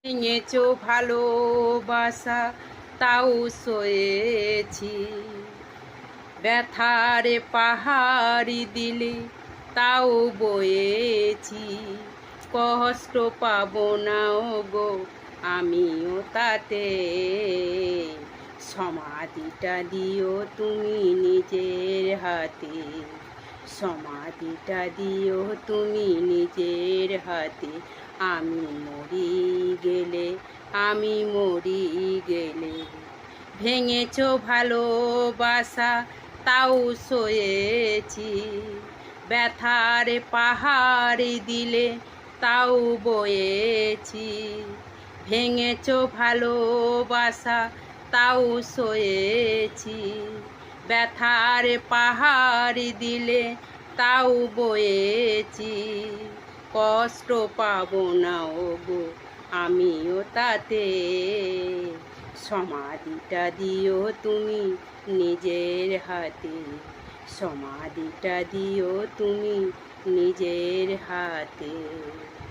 ভেঙেছো ভালোবাসা তাও সয়েছি, ব্যথার পাহাড়ি দিলে তাও বয়েছি। কষ্ট পাবো না গো আমিও তাতে, সমাধিটা দিও তুমি নিজের হাতে, সমাধিটা দিও তুমি নিজের হাতে। আমি মরি গেলে, আমি মরি গেলে, ভেঙেছো ভালোবাসা তাও সয়েছি, ব্যথার পাহাড় দিলে তাও বয়েছি। ভেঙেছো ভালোবাসা তাও সয়েছি, ব্যথার পাহাড় দিলে তাও বয়েছি। কষ্ট পাবো না গো আমিও তাতে, সমাধিটা দিও তুমি নিজের হাতে, সমাধিটা দিও তুমি নিজের হাতে।